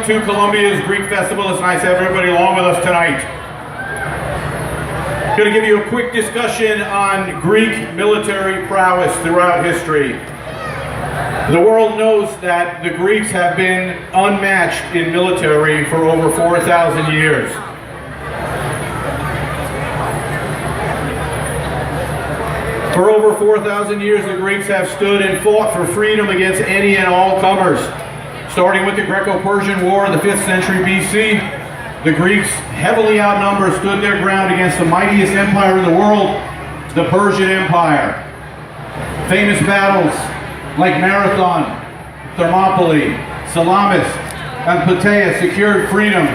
to Columbia's Greek Festival. It's nice to have everybody along with us tonight. I'm going to give you a quick discussion on Greek military prowess throughout history. The world knows that the Greeks have been unmatched in military for over 4,000 years. For over 4,000 years, the Greeks have stood and fought for freedom against any and all comers. Starting with the Greco-Persian War in the 5th century BC, the Greeks, heavily outnumbered, stood their ground against the mightiest empire in the world, the Persian Empire. Famous battles like Marathon, Thermopylae, Salamis, and Plataea secured freedom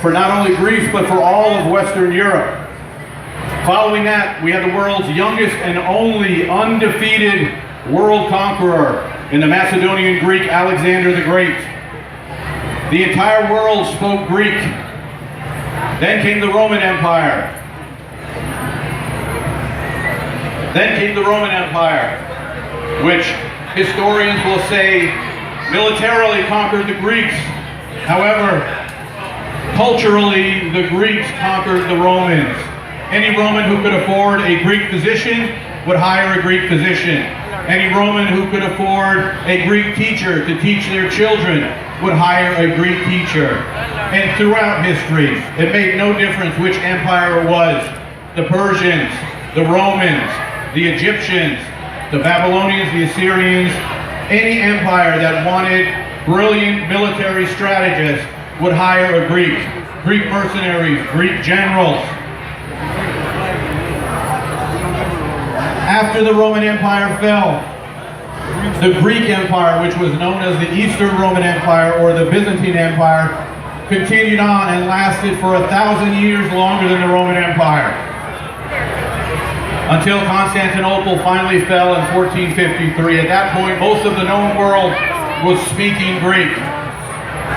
for not only Greece, but for all of Western Europe. Following that, we had the world's youngest and only undefeated world conqueror in the Macedonian Greek, Alexander the Great. The entire world spoke Greek. Then came the Roman Empire. Which historians will say militarily conquered the Greeks. However, culturally, the Greeks conquered the Romans. Any Roman who could afford a Greek physician would hire a Greek physician. Any Roman who could afford a Greek teacher to teach their children would hire a Greek teacher. And throughout history, it made no difference which empire it was. The Persians, the Romans, the Egyptians, the Babylonians, the Assyrians, any empire that wanted brilliant military strategists would hire a Greek. Greek mercenaries, Greek generals. After the Roman Empire fell, the Greek Empire, which was known as the Eastern Roman Empire or the Byzantine Empire, continued on and lasted for 1,000 years longer than the Roman Empire, until Constantinople finally fell in 1453. At that point, most of the known world was speaking Greek.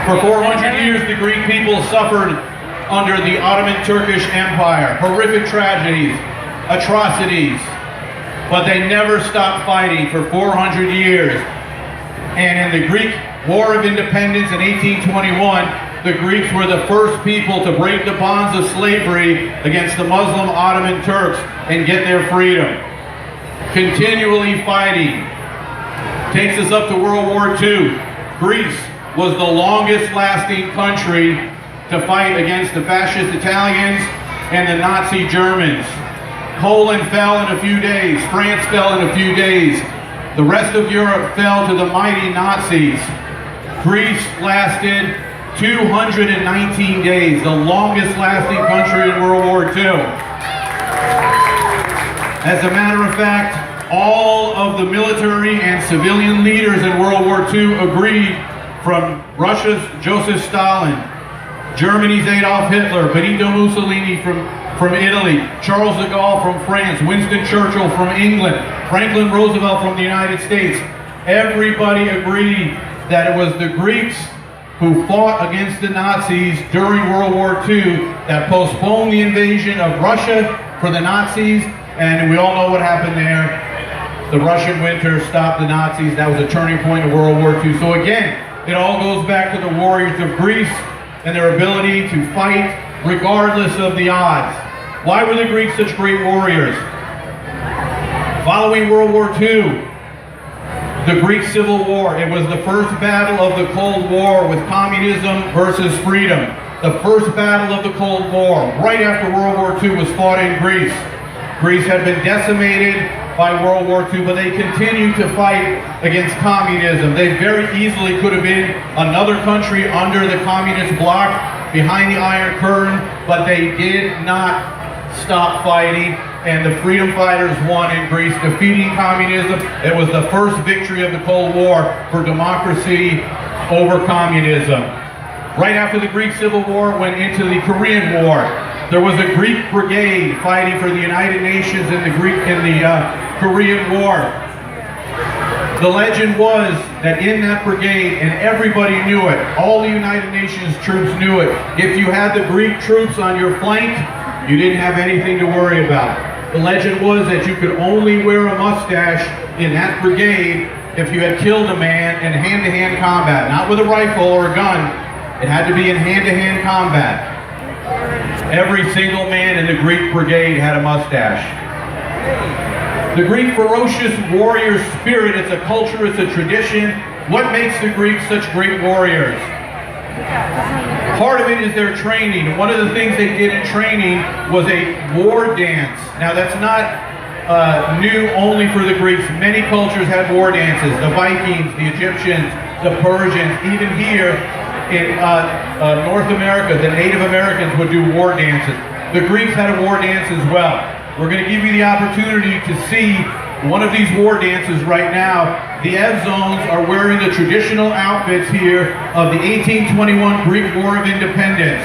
For 400 years, the Greek people suffered under the Ottoman Turkish Empire, horrific tragedies, atrocities, but they never stopped fighting for 400 years. And in the Greek War of Independence in 1821, the Greeks were the first people to break the bonds of slavery against the Muslim Ottoman Turks and get their freedom. Continually fighting takes us up to World War II. Greece was the longest lasting country to fight against the fascist Italians and the Nazi Germans. Poland fell in a few days. France fell in a few days. The rest of Europe fell to the mighty Nazis. Greece lasted 219 days, the longest lasting country in World War II. As a matter of fact, all of the military and civilian leaders in World War II agreed, from Russia's Joseph Stalin, Germany's Adolf Hitler, Benito Mussolini from Italy, Charles de Gaulle from France, Winston Churchill from England, Franklin Roosevelt from the United States. Everybody agreed that it was the Greeks who fought against the Nazis during World War II that postponed the invasion of Russia for the Nazis, and we all know what happened there. The Russian winter stopped the Nazis. That was a turning point in World War II. So again, it all goes back to the warriors of Greece and their ability to fight regardless of the odds. Why were the Greeks such great warriors? Following World War II, the Greek Civil War, it was the first battle of the Cold War with communism versus freedom. The first battle of the Cold War, right after World War II, was fought in Greece. Greece had been decimated by World War II, but they continued to fight against communism. They very easily could have been another country under the communist bloc, behind the Iron Curtain, but they did not stop fighting, and the freedom fighters won in Greece, defeating communism. It was the first victory of the Cold War for democracy over communism. Right after the Greek Civil War went into the Korean War. There was a Greek brigade fighting for the United Nations in the Korean War. The legend was that in that brigade, and everybody knew it, all the United Nations troops knew it, if you had the Greek troops on your flank, you didn't have anything to worry about. The legend was that you could only wear a mustache in that brigade if you had killed a man in hand-to-hand combat, not with a rifle or a gun, It had to be in hand-to-hand combat. Every single man in the Greek brigade had a mustache. The Greek ferocious warrior spirit, it's a culture, it's a tradition. What makes the Greeks such great warriors? Part of it is their training. One of the things they did in training was a war dance. Now that's not new only for the Greeks. Many cultures had war dances. The Vikings, the Egyptians, the Persians, even here in North America, the Native Americans would do war dances. The Greeks had a war dance as well. We're going to give you the opportunity to see one of these war dances right now. The Evzons are wearing the traditional outfits here of the 1821 Greek War of Independence.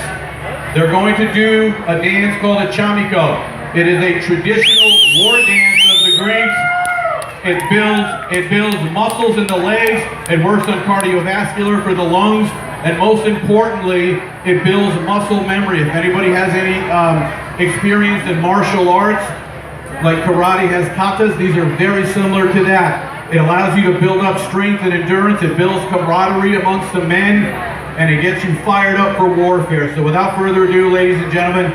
They're going to do a dance called a chamiko. It is a traditional war dance of the Greeks. It builds muscles in the legs. It works on cardiovascular for the lungs. And most importantly, it builds muscle memory. If anybody has any experience in martial arts, like karate has katas, these are very similar to that. It allows you to build up strength and endurance. It builds camaraderie amongst the men, and it gets you fired up for warfare. So without further ado, ladies and gentlemen,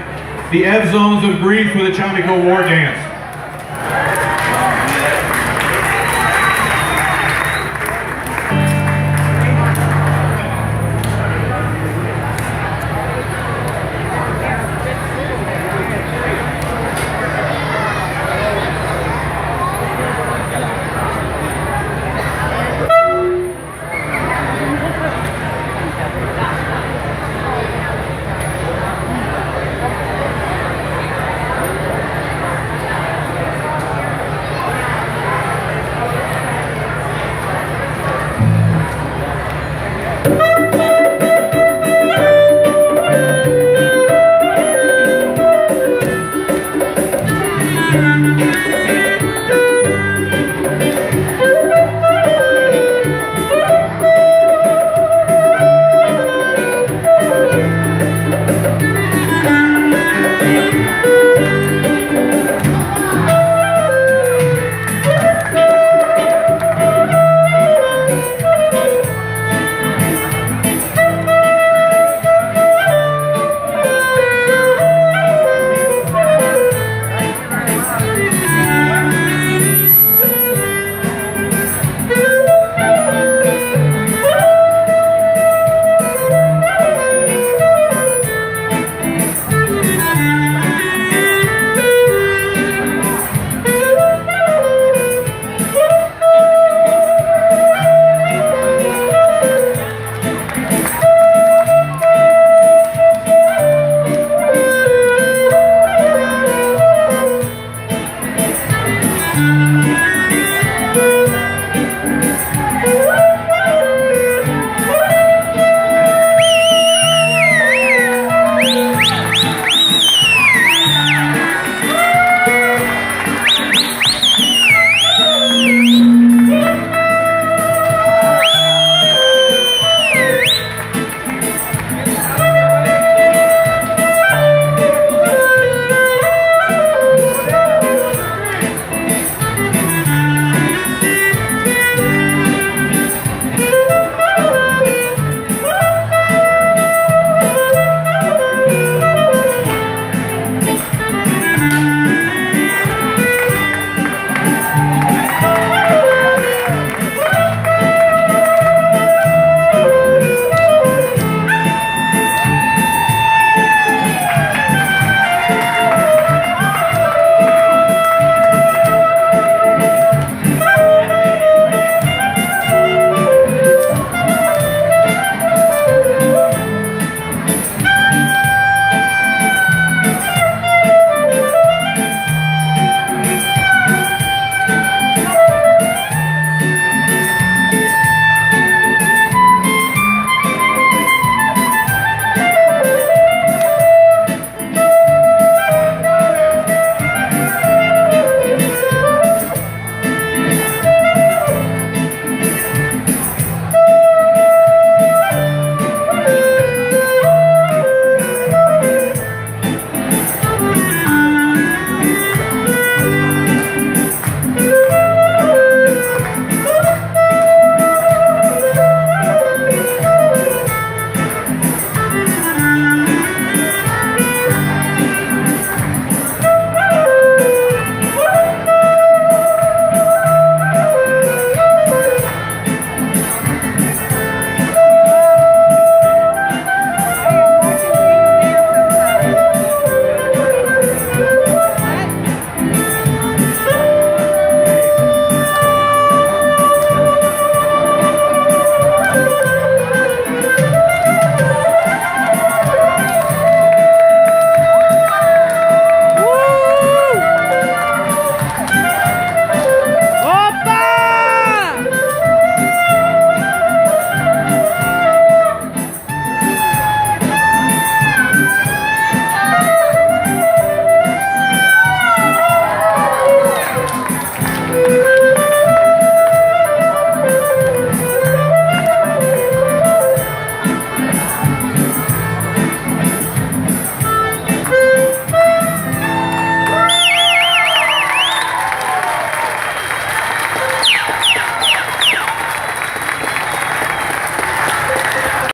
the Evzons of Greece with the Chamiko war dance.